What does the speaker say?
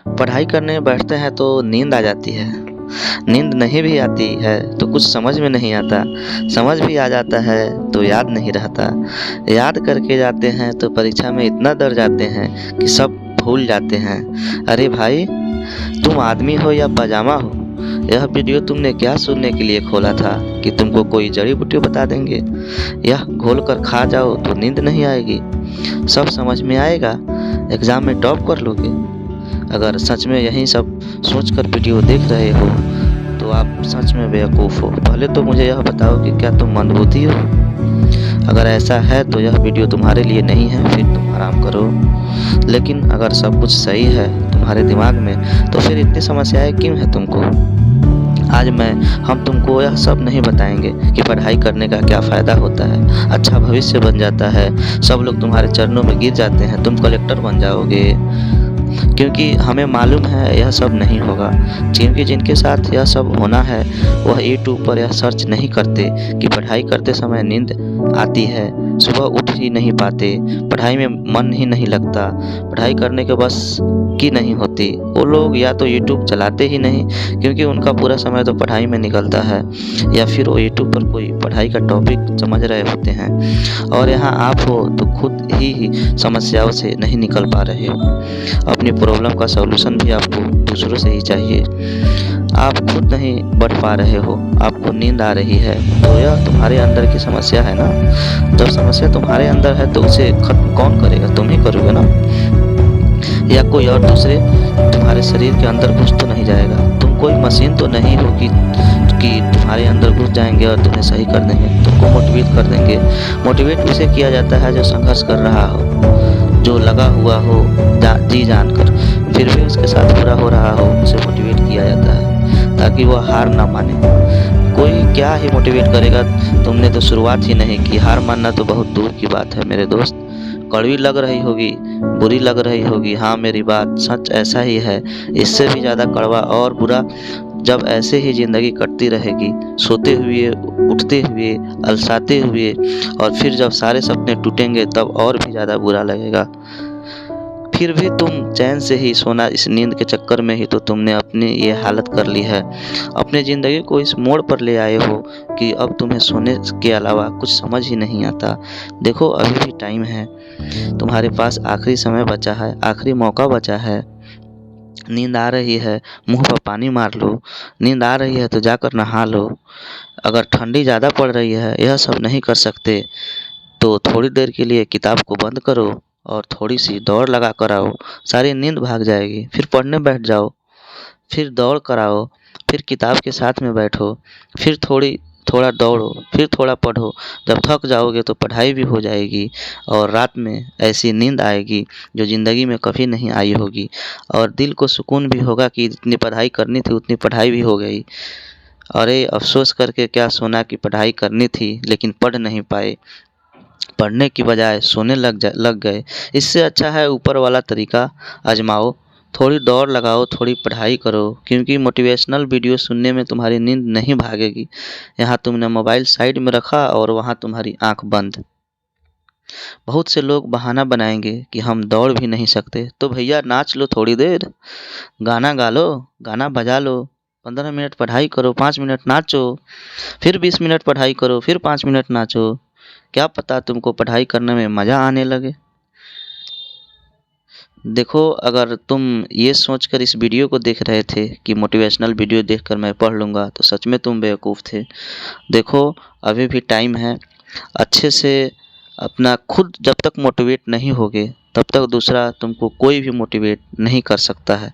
पढ़ाई करने बैठते हैं तो नींद आ जाती है। नींद नहीं भी आती है तो कुछ समझ में नहीं आता। समझ भी आ जाता है तो याद नहीं रहता। याद करके जाते हैं तो परीक्षा में इतना डर जाते हैं कि सब भूल जाते हैं। अरे भाई, तुम आदमी हो या पजामा हो? यह वीडियो तुमने क्या सुनने के लिए खोला था कि तुमको कोई जड़ी बूटी बता देंगे? यह घोल कर खा जाओ तो नींद नहीं आएगी, सब समझ में आएगा, एग्जाम में टॉप कर लोगे। अगर सच में यही सब सोचकर वीडियो देख रहे हो तो आप सच में बेवकूफ़ हो। पहले तो मुझे यह बताओ कि क्या तुम मंदबुद्धि हो? अगर ऐसा है तो यह वीडियो तुम्हारे लिए नहीं है, फिर तुम आराम करो। लेकिन अगर सब कुछ सही है तुम्हारे दिमाग में तो फिर इतनी समस्याएं क्यों है तुमको? आज हम तुमको यह सब नहीं बताएंगे कि पढ़ाई करने का क्या फ़ायदा होता है, अच्छा भविष्य बन जाता है, सब लोग तुम्हारे चरणों में गिर जाते हैं, तुम कलेक्टर बन जाओगे। क्योंकि हमें मालूम है यह सब नहीं होगा। क्योंकि जिनके साथ यह सब होना है वह यूट्यूब पर यह सर्च नहीं करते कि पढ़ाई करते समय नींद आती है, सुबह उठ ही नहीं पाते, पढ़ाई में मन ही नहीं लगता, पढ़ाई करने के बस की नहीं होती। वो लोग या तो यूट्यूब चलाते ही नहीं क्योंकि उनका पूरा समय तो पढ़ाई में निकलता है, या फिर वो यूट्यूब पर कोई पढ़ाई का टॉपिक समझ रहे होते हैं और यहाँ आप हो तो खुद ही समस्याओं से नहीं निकल पा रहे हो। अपनी प्रॉब्लम का सॉल्यूशन भी आपको दूसरों से ही चाहिए। आप खुद नहीं बढ़ पा रहे हो, आपको नींद आ रही है तो यह तुम्हारे अंदर की समस्या है ना। जब समस्या तुम्हारे अंदर है तो उसे खत्म कौन करेगा? तुम ही करोगे ना, या कोई और दूसरे तुम्हारे शरीर के अंदर घुस तो नहीं जाएगा। तुम कोई मशीन तो नहीं हो कि तुम्हारे अंदर घुस जाएंगे और तुम्हें सही कर देंगे, तुमको मोटिवेट कर देंगे। मोटिवेट उसे किया जाता है जो संघर्ष कर रहा हो, जो लगा हुआ हो जी जानकर, फिर भी उसके साथ बुरा हो रहा हो, उसे मोटिवेट किया जाता है ताकि वह हार ना माने। कोई क्या ही मोटिवेट करेगा, तुमने तो शुरुआत ही नहीं की। हार मानना तो बहुत दूर की बात है मेरे दोस्त। कड़वी लग रही होगी, बुरी लग रही होगी, हाँ मेरी बात सच ऐसा ही है। इससे भी ज़्यादा कड़वा और बुरा जब ऐसे ही ज़िंदगी कटती रहेगी, सोते हुए, उठते हुए, अलसाते हुए, और फिर जब सारे सपने टूटेंगे तब और भी ज़्यादा बुरा लगेगा। फिर भी तुम चैन से ही सोना, इस नींद के चक्कर में ही तो तुमने अपनी ये हालत कर ली है। अपने ज़िंदगी को इस मोड़ पर ले आए हो कि अब तुम्हें सोने के अलावा कुछ समझ ही नहीं आता। देखो अभी भी टाइम है, तुम्हारे पास आखिरी समय बचा है, आखिरी मौका बचा है। नींद आ रही है, मुंह पर पानी मार लो। नींद आ रही है तो जाकर नहा लो। अगर ठंडी ज़्यादा पड़ रही है, यह सब नहीं कर सकते तो थोड़ी देर के लिए किताब को बंद करो और थोड़ी सी दौड़ लगा कर आओ, सारी नींद भाग जाएगी। फिर पढ़ने बैठ जाओ, फिर दौड़ कर आओ, फिर किताब के साथ में बैठो, फिर थोड़ा दौड़ो, फिर थोड़ा पढ़ो। जब थक जाओगे तो पढ़ाई भी हो जाएगी और रात में ऐसी नींद आएगी जो ज़िंदगी में कभी नहीं आई होगी, और दिल को सुकून भी होगा कि जितनी पढ़ाई करनी थी उतनी पढ़ाई भी हो गई। अरे अफ़सोस करके क्या सोना कि पढ़ाई करनी थी लेकिन पढ़ नहीं पाए, पढ़ने की बजाय सोने लग गए। इससे अच्छा है ऊपर वाला तरीका आजमाओ, थोड़ी दौड़ लगाओ, थोड़ी पढ़ाई करो, क्योंकि मोटिवेशनल वीडियो सुनने में तुम्हारी नींद नहीं भागेगी। यहाँ तुमने मोबाइल साइड में रखा और वहाँ तुम्हारी आंख बंद। बहुत से लोग बहाना बनाएंगे कि हम दौड़ भी नहीं सकते, तो भैया नाच लो थोड़ी देर, गाना गा लो, गाना बजा लो, 15 मिनट पढ़ाई करो, 5 मिनट नाचो, फिर 20 मिनट पढ़ाई करो, फिर 5 मिनट नाचो। क्या पता तुमको पढ़ाई करने में मज़ा आने लगे। देखो, अगर तुम ये सोचकर इस वीडियो को देख रहे थे कि मोटिवेशनल वीडियो देखकर मैं पढ़ लूँगा, तो सच में तुम बेवकूफ़ थे। देखो अभी भी टाइम है, अच्छे से अपना खुद जब तक मोटिवेट नहीं होगे तब तक दूसरा तुमको कोई भी मोटिवेट नहीं कर सकता है।